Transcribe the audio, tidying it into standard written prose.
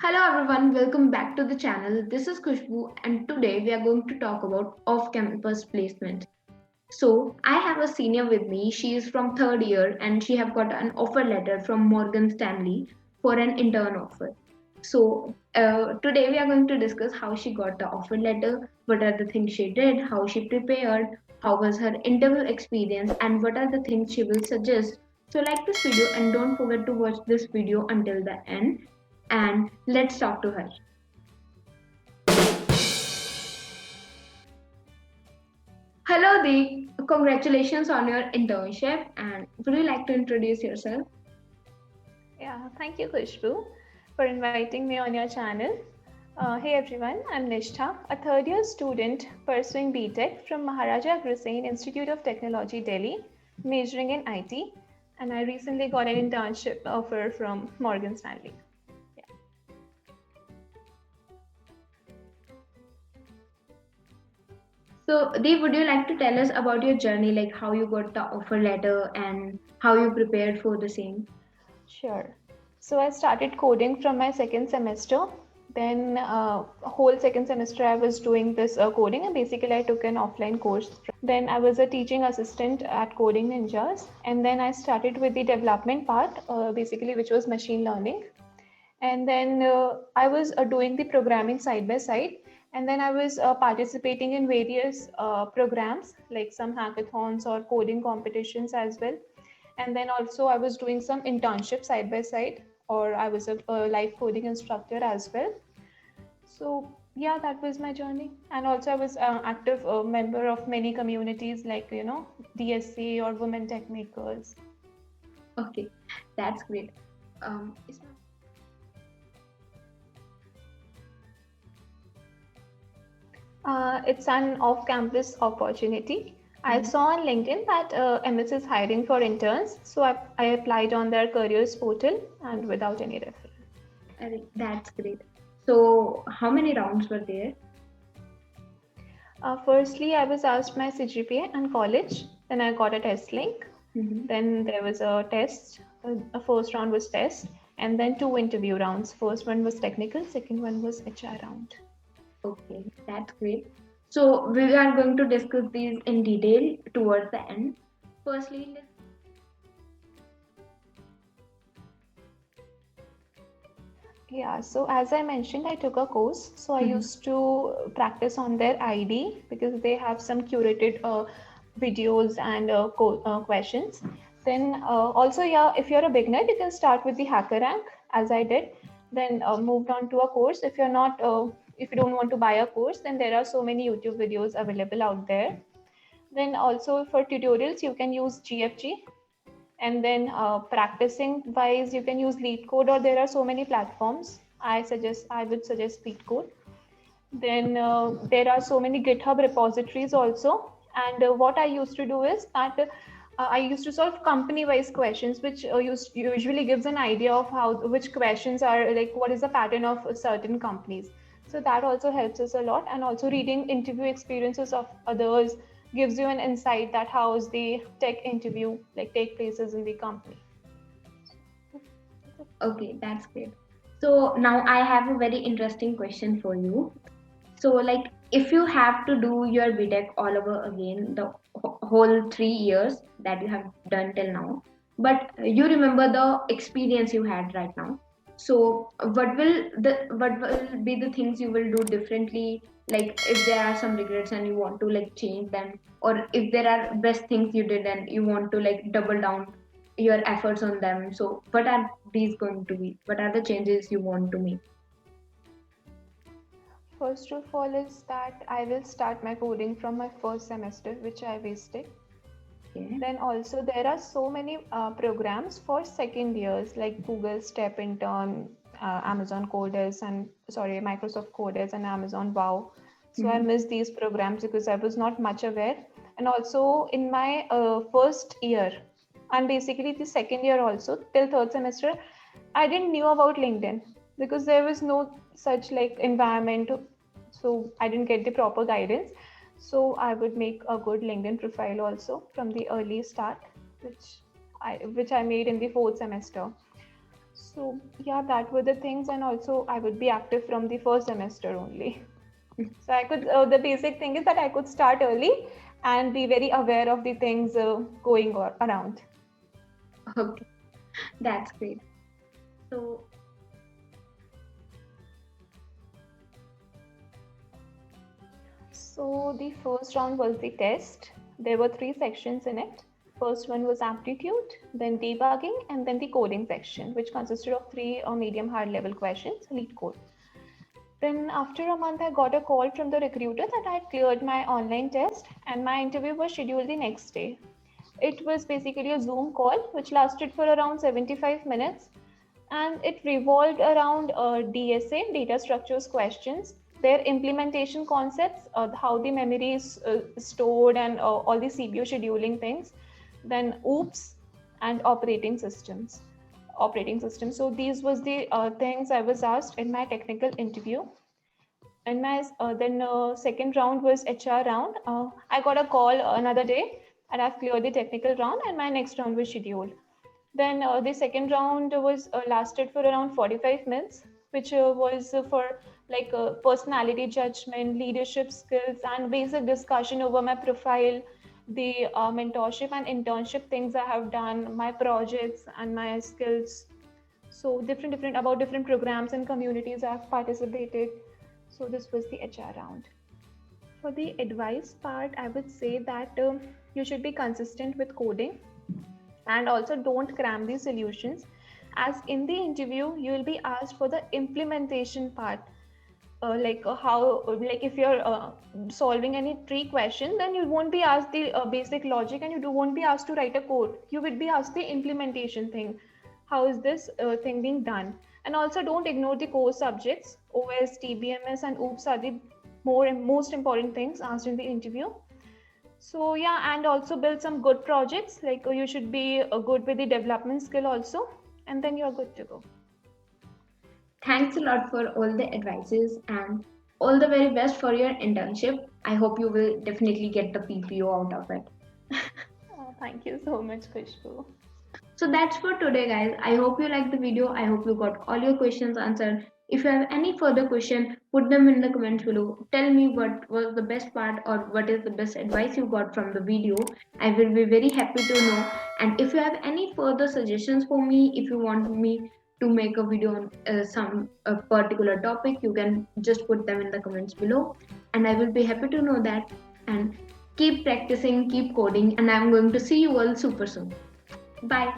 Hello everyone, welcome back to the channel. This is Kushbu and today we are going to talk about off-campus placement. So I have a senior with me. She is from third year and she have got an offer letter from Morgan Stanley for an intern offer. So today we are going to discuss how she got the offer letter, what are the things she did, how she prepared, how was her interview experience and what are the things she will suggest. So like this video and don't forget to watch this video until the end and let's talk to her. Hello Deep, congratulations on your internship and would you like to introduce yourself? Yeah, thank you, Kushbu, for inviting me on your channel. Hey everyone, I'm Nishtha, a third year student pursuing BTech from Maharaja Agrisen Institute of Technology, Delhi, majoring in IT, and I recently got an internship offer from Morgan Stanley. Yeah. So Deep, would you like to tell us about your journey, like how you got the offer letter and how you prepared for the same? Sure. So I started coding from my second semester. Then whole second semester I was doing this coding, and basically I took an offline course. Then I was a teaching assistant at Coding Ninjas, and then I started with the development part, basically which was machine learning. And then I was doing the programming side by side, and then I was participating in various programs like some hackathons or coding competitions as well. And then also I was doing some internship side by side, or I was a live coding instructor as well. So yeah, that was my journey. And also I was active member of many communities like DSA or women tech makers. Okay, that's great. Isma- It's an off-campus opportunity. I Mhm. saw on LinkedIn that MS is hiring for interns, so I applied on their careers portal and without any referral. That's great. So how many rounds were there? Firstly, I was asked my CGPA and college. Then I got a test link. Mhm. Then there was a test. A first round was test, and then two interview rounds. First one was technical. Second one was HR round. Okay, that's great. So we are going to discuss these in detail towards the end. Firstly, let's Yeah, so as I mentioned, I took a course. So I Mhm. used to practice on their ID because they have some curated videos and questions. Then also, yeah, if you're a beginner, you can start with the hacker rank as I did. Then moved on to a course. If you don't want to buy a course, then there are so many YouTube videos available out there. Then also for tutorials, you can use GFG, and then practicing wise you can use LeetCode, or there are so many platforms. I would suggest LeetCode. Then there are so many GitHub repositories also. And what I used to do is that I used to solve company wise questions, which usually gives an idea of how which questions are, like what is the pattern of certain companies. So that also helps us a lot. And also reading interview experiences of others gives you an insight that how is the tech interview like take places in the company. okay, that's great. So now I have a very interesting question for you. So, like, if you have to do your BTech all over again, the whole 3 years that you have done till now, but you remember the experience you had right now. So, what will be the things you will do differently? Like, if there are some regrets and you want to like change them, or if there are best things you did and you want to like double down your efforts on them. So, what are these going to be? What are the changes you want to make? First of all is that I will start my coding from my first semester, which I wasted. Okay. Then also there are so many programs for second years like Google Step Intern, Amazon Coders, and sorry, Microsoft Coders and Amazon Wow. So I Mhm. missed these programs because I was not much aware. And also in my first year, and basically the second year also till third semester, I didn't knew about LinkedIn because there was no such like environment. So I didn't get the proper guidance. So I would make a good LinkedIn profile also from the early start, which I made in the fourth semester. So yeah, that were the things, and also I would be active from the first semester only. So I could, the basic thing is that I could start early and be very aware of the things going around. Okay, that's great. So, So the first round was the test. There were 3 sections in it. First one was aptitude, then debugging, and then the coding section, which consisted of 3 medium hard level questions, lead code. Then after a month, I got a call from the recruiter that I had cleared my online test and my interview was scheduled the next day. It was basically a Zoom call which lasted for around 75 minutes, and it revolved around DSA, data structures questions, their implementation concepts, how the memory is stored, and all the CPU scheduling things, then OOPS and operating system. So these was the things I was asked in my technical interview. And my then second round was HR round. I got a call another day, and I've cleared the technical round, and my next round was scheduled. Then the second round was lasted for around 45 minutes, which was for like personality judgment, leadership skills, and basic discussion over my profile, the mentorship and internship things I have done, my projects and my skills. So different about different programs and communities I've participated. So this was the HR round. For the advice part, I would say that you should be consistent with coding, and also don't cram the solutions, as in the interview you will be asked for the implementation part. How, like if you're solving any tree question, then you won't be asked the basic logic, and won't be asked to write a code. You would be asked the implementation thing. How is this thing being done? And also don't ignore the core subjects. OS, TBMS, and OOPS are the most important things asked in the interview. So yeah, and also build some good projects. Like you should be good with the development skill also, and then you're good to go. thanks a lot for all the advices and all the very best for your internship. I hope you will definitely get the PPO out of it. Thank you so much, Khushbu. So that's for today, guys. I hope you liked the video. I hope you got all your questions answered. If you have any further question, put them in the comments below. Tell me what was the best part or what is the best advice you got from the video. I will be very happy to know. And if you have any further suggestions for me, if you want me to make a video on some particular topic, you can just put them in the comments below. And I will be happy to know that. And keep practicing, keep coding, and I'm going to see you all super soon. Bye.